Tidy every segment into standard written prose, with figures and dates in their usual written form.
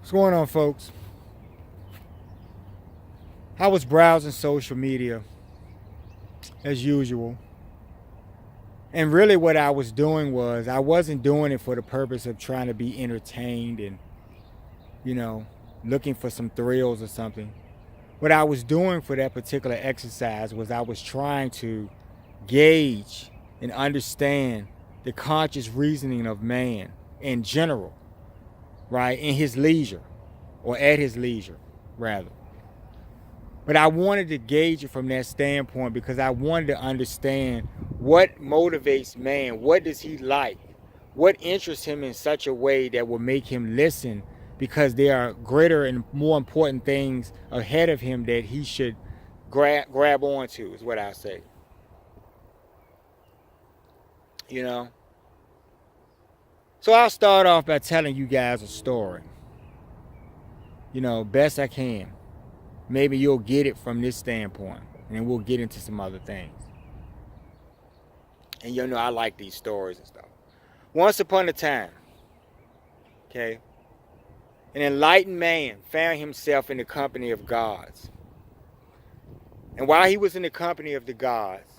What's going on, folks? I was browsing social media as usual. And really, what I was doing was I wasn't doing it for the purpose of trying to be entertained and, you know, looking for some thrills or something. What I was doing for that particular exercise was I was trying to gauge and understand the conscious reasoning of man in general, right? In his leisure, or at his leisure, rather. But I wanted to gauge it from that standpoint because I wanted to understand what motivates man. What does he like? What interests him in such a way that will make him listen, because there are greater and more important things ahead of him that he should grab onto, is what I say. You know? So I'll start off by telling you guys a story. Best I can. Maybe you'll get it from this standpoint, and then we'll get into some other things. And I like these stories and stuff. Once upon a time, okay, an enlightened man found himself in the company of gods. And while he was in the company of the gods,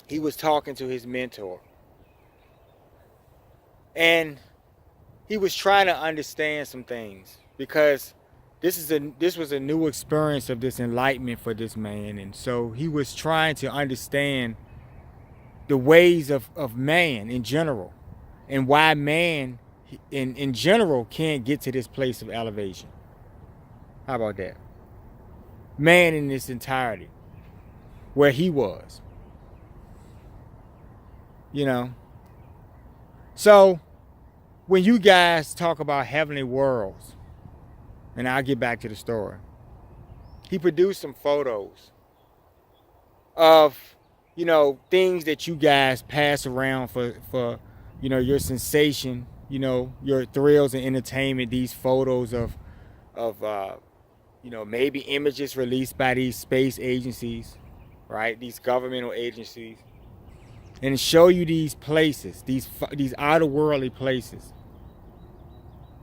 he was talking to his mentor. And he was trying to understand some things, because this was a new experience of this enlightenment for this man. And so he was trying to understand the ways of man in general, and why man in general can't get to this place of elevation. How about that? Man in its entirety, where he was. So when you guys talk about heavenly worlds, and I'll get back to the story, he produced some photos of, things that you guys pass around for your sensation, your thrills and entertainment. These photos of maybe images released by these space agencies, right? These governmental agencies, and show you these places, these outer worldly places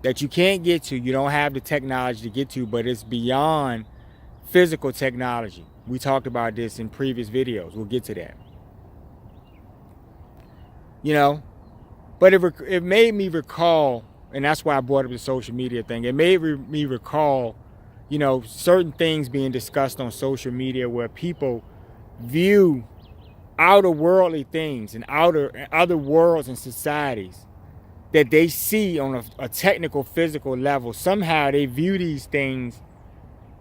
that you can't get to. You don't have the technology to get to, but it's beyond physical technology. We talked about this in previous videos. We'll get to that. But it made me recall, and that's why I brought up the social media thing. It made me recall, certain things being discussed on social media where people view outer worldly things and other worlds and societies that they see on a technical, physical level. Somehow they view these things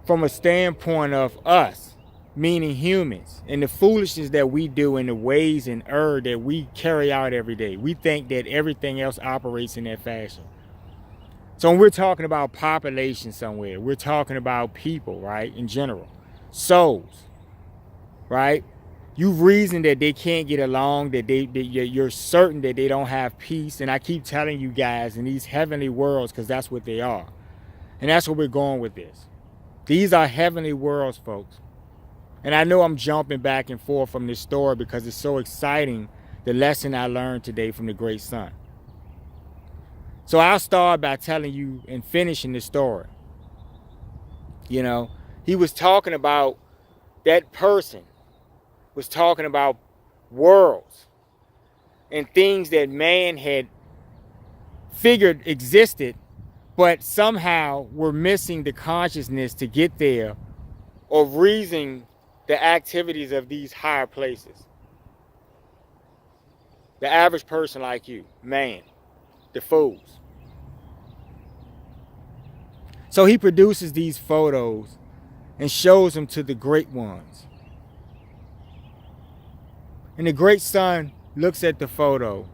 from a standpoint of us, meaning humans, and the foolishness that we do and the ways and error that we carry out every day. We think that everything else operates in that fashion. So when we're talking about population somewhere, we're talking about people, right, in general, souls, right? You reason that they can't get along, that you're certain that they don't have peace. And I keep telling you guys, in these heavenly worlds, because that's what they are. And that's where we're going with this. These are heavenly worlds, folks. And I know I'm jumping back and forth from this story because it's so exciting, the lesson I learned today from the great son. So I'll start by telling you and finishing the story. He was talking about, that person was talking about worlds and things that man had figured existed, but somehow were missing the consciousness to get there, or reasoning the activities of these higher places. The average person like you, man, the fools. So he produces these photos and shows them to the great ones. And the great son looks at the photo,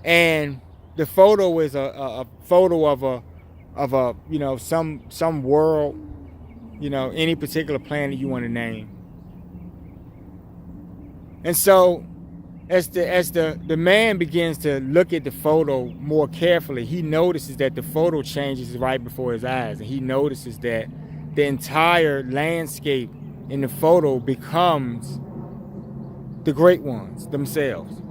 and the photo is a photo of a some world, any particular planet you want to name. And so as the man begins to look at the photo more carefully, he notices that the photo changes right before his eyes, and he notices that the entire landscape in the photo becomes the great ones themselves.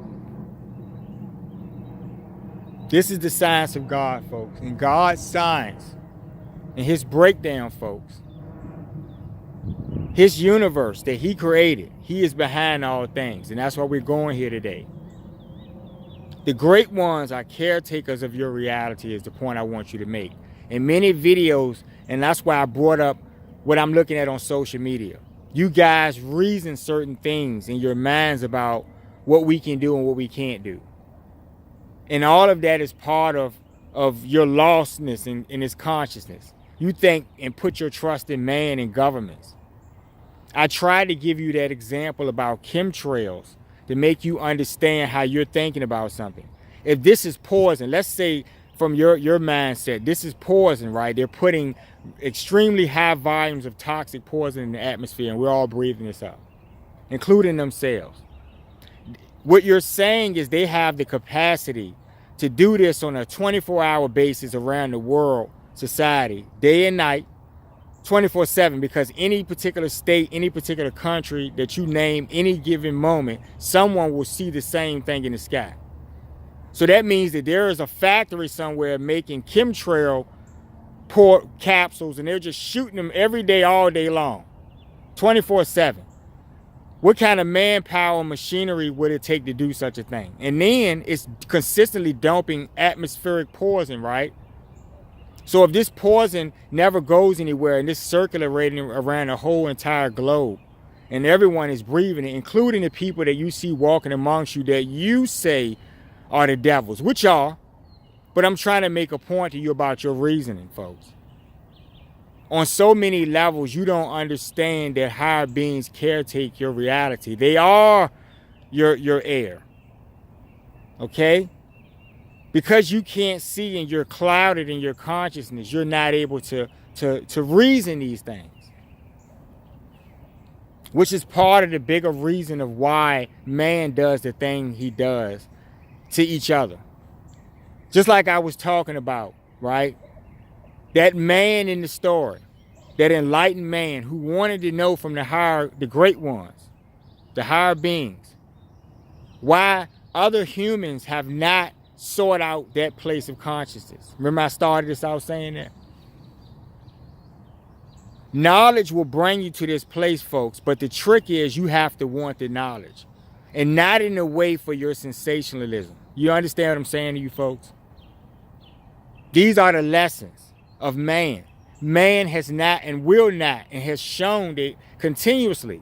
This is the science of God, folks. And God's science and his breakdown, folks. His universe that he created, he is behind all things. And that's why we're going here today. The great ones are caretakers of your reality is the point I want you to make. In many videos, and that's why I brought up what I'm looking at on social media. You guys reason certain things in your minds about what we can do and what we can't do. And all of that is part of your lostness in his consciousness. You think and put your trust in man and governments. I tried to give you that example about chemtrails to make you understand how you're thinking about something. If this is poison, let's say from your mindset, this is poison, right? They're putting extremely high volumes of toxic poison in the atmosphere, and we're all breathing this up, including themselves. What you're saying is they have the capacity to do this on a 24-hour basis around the world, society, day and night, 24/7, because any particular state, any particular country that you name, any given moment, someone will see the same thing in the sky. So that means that there is a factory somewhere making chemtrail port capsules, and they're just shooting them every day, all day long, 24/7. What kind of manpower and machinery would it take to do such a thing? And then it's consistently dumping atmospheric poison, right? So if this poison never goes anywhere and it's circulating around the whole entire globe and everyone is breathing it, including the people that you see walking amongst you that you say are the devils, which are, but I'm trying to make a point to you about your reasoning, folks. On so many levels, you don't understand that higher beings caretake your reality. They are your heir, okay? Because you can't see and you're clouded in your consciousness, you're not able to reason these things. Which is part of the bigger reason of why man does the thing he does to each other. Just like I was talking about, right? That man in the story, that enlightened man who wanted to know from the great ones, the higher beings, why other humans have not sort out that place of consciousness. Remember I started this out saying that? Knowledge will bring you to this place, folks, but the trick is you have to want the knowledge. And not in a way for your sensationalism. You understand what I'm saying to you folks? These are the lessons of man. Man has not and will not and has shown that continuously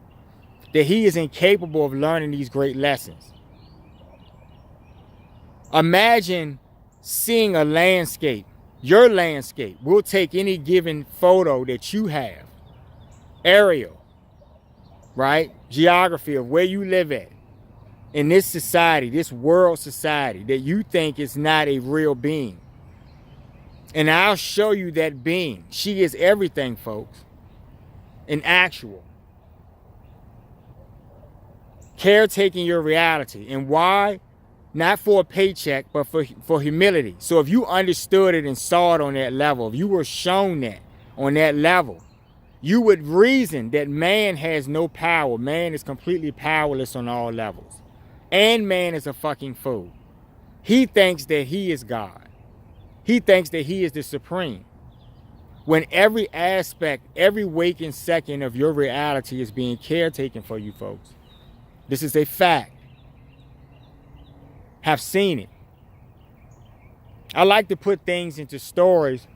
that he is incapable of learning these great lessons. Imagine seeing a landscape, your landscape. We'll take any given photo that you have, aerial, right? Geography of where you live at in this society, this world society that you think is not a real being. And I'll show you that being. She is everything, folks. An actual. Caretaking your reality. And why? Not for a paycheck, but for humility. So if you understood it and saw it on that level, if you were shown that on that level, you would reason that man has no power. Man is completely powerless on all levels. And man is a fucking fool. He thinks that he is God. He thinks that he is the supreme. When every aspect, every waking second of your reality is being caretaken for you folks. This is a fact. Have seen it. I like to put things into stories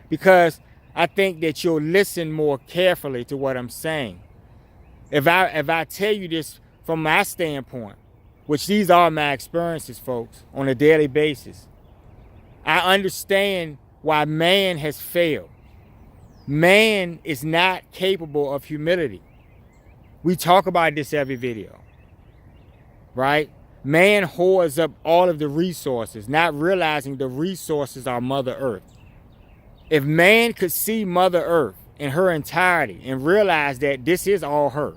because I think that you'll listen more carefully to what I'm saying. If I tell you this from my standpoint, which these are my experiences, folks, on a daily basis, I understand why man has failed. Man is not capable of humility. We talk about this every video, right? Man hoards up all of the resources, not realizing the resources are Mother Earth. If man could see Mother Earth in her entirety and realize that this is all her,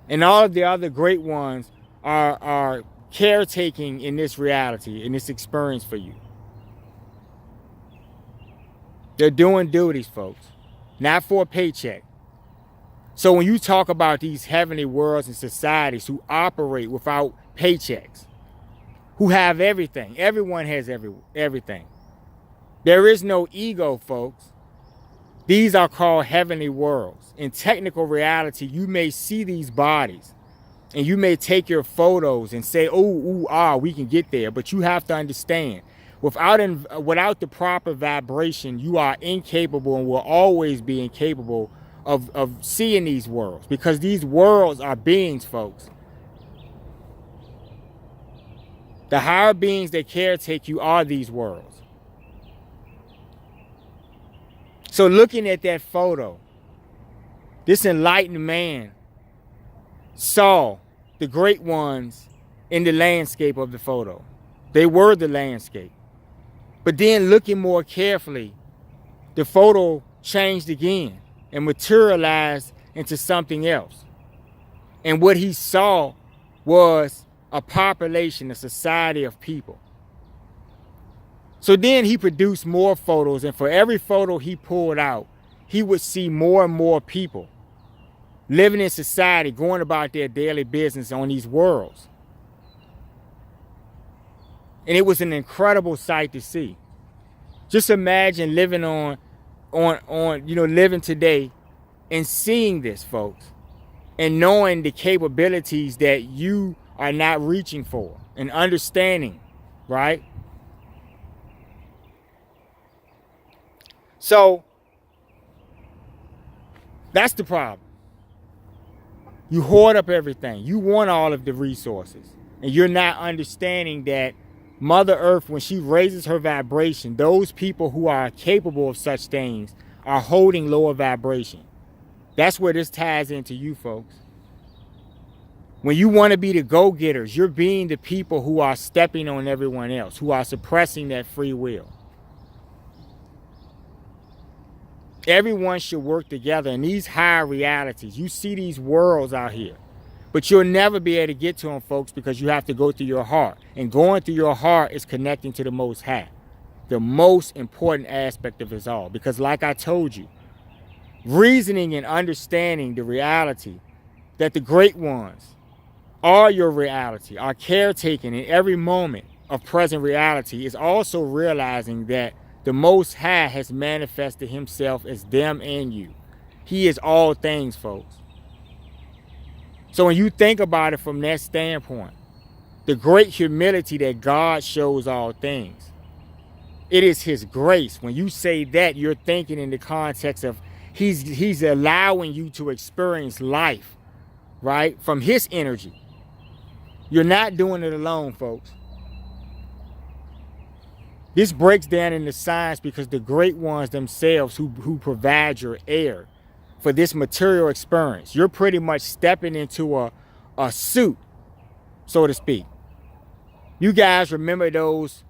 and all of the other great ones are caretaking in this reality, in this experience for you. They're doing duties, folks, not for a paycheck. So when you talk about these heavenly worlds and societies who operate without paychecks, who have everything. Everyone has everything. There is no ego, folks. These are called heavenly worlds. In technical reality, you may see these bodies and you may take your photos and say, oh, ooh, ah, we can get there. But you have to understand, without the proper vibration, you are incapable and will always be incapable of seeing these worlds, because these worlds are beings, folks. The higher beings that caretake you are these worlds. So looking at that photo, this enlightened man saw the great ones in the landscape of the photo. They were the landscape. But then looking more carefully, the photo changed again and materialized into something else. And what he saw was a population, a society of people. So then he produced more photos, and for every photo he pulled out, he would see more and more people living in society, going about their daily business on these worlds. And it was an incredible sight to see. Just imagine living living today and seeing this, folks, and knowing the capabilities that you are not reaching for and understanding, right? So that's the problem. You hoard up everything. You want all of the resources, and you're not understanding that Mother Earth, when she raises her vibration, those people who are capable of such things are holding lower vibration. That's where this ties into you, folks. When you want to be the go-getters, you're being the people who are stepping on everyone else, who are suppressing that free will. Everyone should work together in these higher realities. You see these worlds out here, but you'll never be able to get to them, folks, because you have to go through your heart. And going through your heart is connecting to the Most High, the most important aspect of it all. Because like I told you, reasoning and understanding the reality that the great ones are your reality, are caretaking in every moment of present reality, is also realizing that the Most High has manifested himself as them and you. He is all things, folks. So when you think about it from that standpoint, the great humility that God shows all things, it is his grace. When you say that, you're thinking in the context of he's allowing you to experience life, right, from his energy. You're not doing it alone, folks. This breaks down into science because the great ones themselves who provide your air for this material experience, you're pretty much stepping into a suit, so to speak. You guys remember those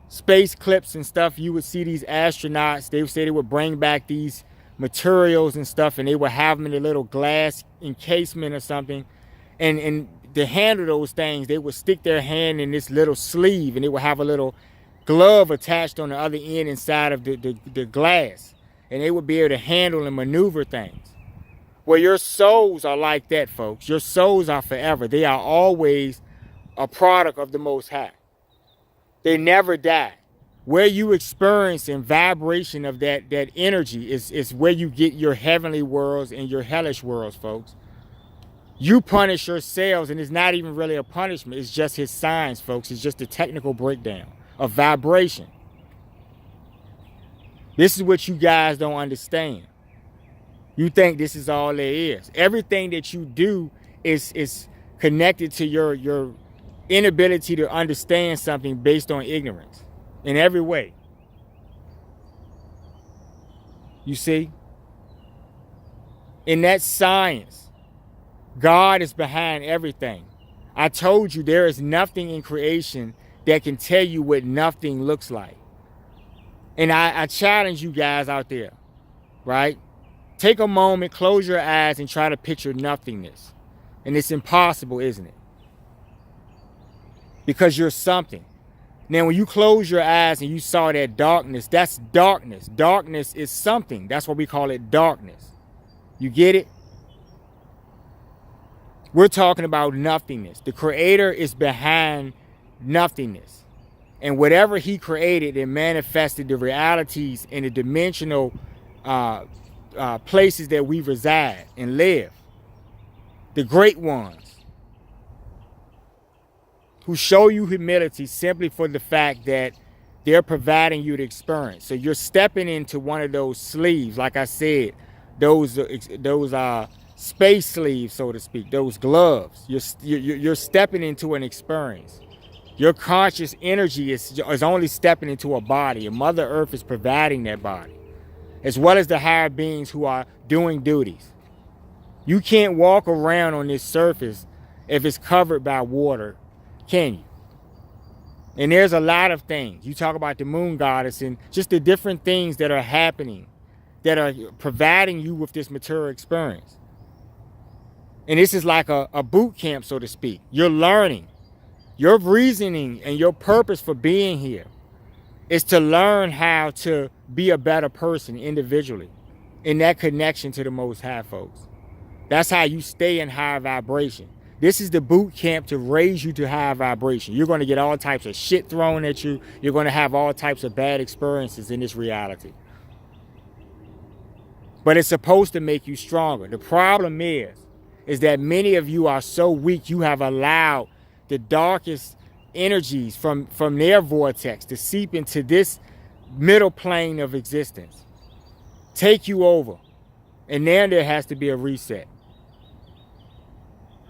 space clips and stuff? You would see these astronauts, they would say they would bring back these materials and stuff, and they would have them in a little glass encasement or something, and to handle those things, they would stick their hand in this little sleeve, and it would have a little glove attached on the other end inside of the glass, and they would be able to handle and maneuver things. Well, your souls are like that, folks. Your souls are forever. They are always a product of the Most High. They never die. Where you experience and vibration of that energy is where you get your heavenly worlds and your hellish worlds, folks. You punish yourselves, and it's not even really a punishment. It's just his signs, folks. It's just a technical breakdown of vibration. This is what you guys don't understand. You think this is all there is. Everything that you do is connected to your inability to understand something based on ignorance in every way. You see? In that science, God is behind everything. I told you there is nothing in creation that can tell you what nothing looks like. And I challenge you guys out there, right? Take a moment, close your eyes, and try to picture nothingness. And it's impossible, isn't it? Because you're something. Now, when you close your eyes and you saw that darkness, that's darkness. Darkness is something. That's why we call it darkness. You get it? We're talking about nothingness. The creator is behind nothingness. And whatever he created, it manifested the realities in the dimensional places that we reside and live. The great ones who show you humility simply for the fact that they're providing you the experience. So you're stepping into one of those sleeves, like I said, those space sleeves, so to speak, those gloves. You're stepping into an experience. Your conscious energy is only stepping into a body, and Mother Earth is providing that body, as well as the higher beings who are doing duties. You can't walk around on this surface if it's covered by water, can you? And there's a lot of things. You talk about the moon goddess and just the different things that are happening that are providing you with this material experience. And this is like a boot camp, so to speak. You're learning. Your reasoning and your purpose for being here is to learn how to be a better person individually in that connection to the Most High, folks. That's how you stay in higher vibration. This is the boot camp to raise you to higher vibration. You're going to get all types of shit thrown at you. You're going to have all types of bad experiences in this reality. But it's supposed to make you stronger. The problem is that many of you are so weak, you have allowed the darkest energies from their vortex to seep into this middle plane of existence, take you over. And then there has to be a reset.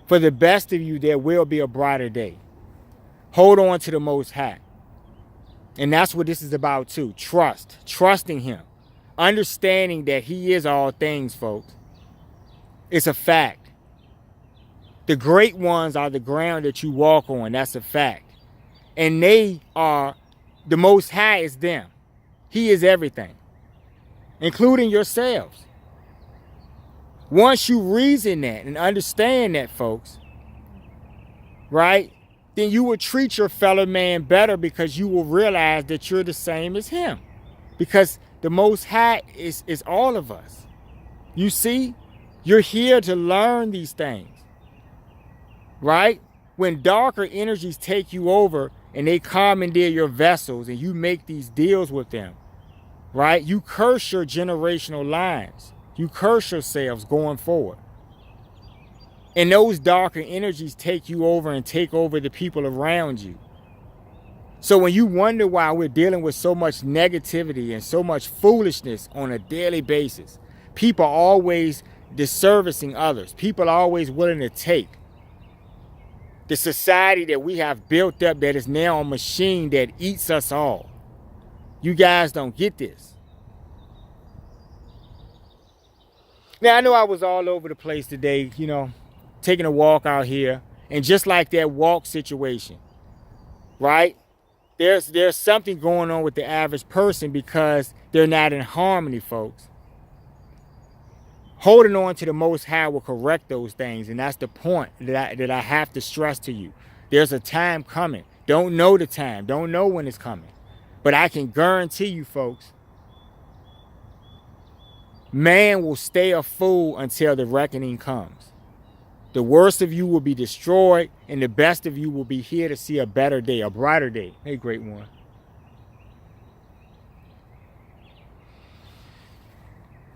For the best of you, there will be a brighter day. Hold on to the Most High. And that's what this is about too. Trusting him. Understanding that he is all things, folks. It's a fact. The great ones are the ground that you walk on. That's a fact. And they are, the Most High is them. He is everything, including yourselves. Once you reason that and understand that, folks, right, then you will treat your fellow man better because you will realize that you're the same as him. Because the Most High is all of us. You see, you're here to learn these things. Right? When darker energies take you over and they commandeer your vessels and you make these deals with them, right? You curse your generational lines. You curse yourselves going forward. And those darker energies take you over and take over the people around you. So when you wonder why we're dealing with so much negativity and so much foolishness on a daily basis, people are always disservicing others. People are always willing to take. The society that we have built up that is now a machine that eats us all. You guys don't get this. Now, I know I was all over the place today, you know, taking a walk out here. And just like that walk situation, right? There's something going on with the average person because they're not in harmony, folks. Holding on to the Most High will correct those things. And that's the point that I have to stress to you. There's a time coming. Don't know the time. Don't know when it's coming. But I can guarantee you, folks, man will stay a fool until the reckoning comes. The worst of you will be destroyed, and the best of you will be here to see a better day, a brighter day. Hey, great one.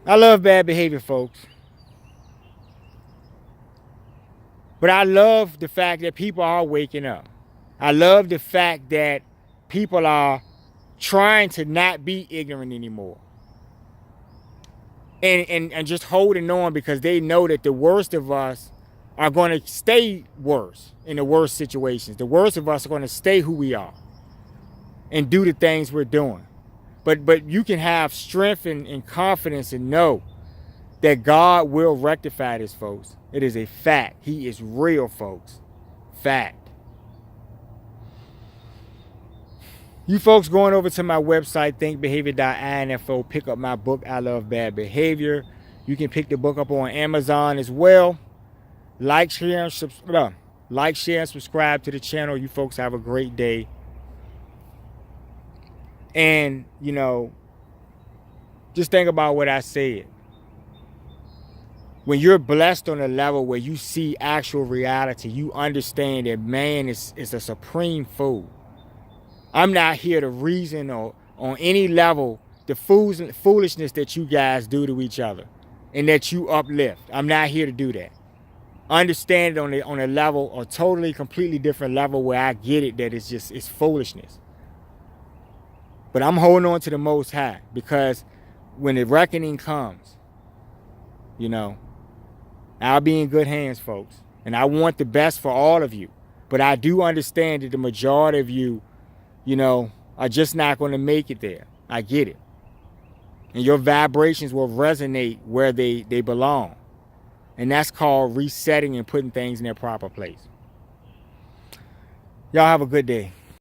I love bad behavior, folks. But I love the fact that people are waking up. I love the fact that people are trying to not be ignorant anymore. And just holding on because they know that the worst of us are going to stay worse in the worst situations. The worst of us are going to stay who we are and do the things we're doing. But you can have strength and confidence and know that God will rectify this, folks. It is a fact. He is real, folks. Fact. You folks going over to my website, thinkbehavior.info, pick up my book, I Love Bad Behavior. You can pick the book up on Amazon as well. Like, share, and subscribe to the channel. You folks have a great day. And, you know, just think about what I said. When you're blessed on a level where you see actual reality, you understand that man is a supreme fool. I'm not here to reason or on any level the foolishness that you guys do to each other and that you uplift. I'm not here to do that. Understand it on a level, a totally, completely different level where I get it that it's foolishness. But I'm holding on to the Most High because when the reckoning comes, you know, I'll be in good hands, folks. And I want the best for all of you. But I do understand that the majority of you, you know, are just not going to make it there. I get it. And your vibrations will resonate where they belong. And that's called resetting and putting things in their proper place. Y'all have a good day.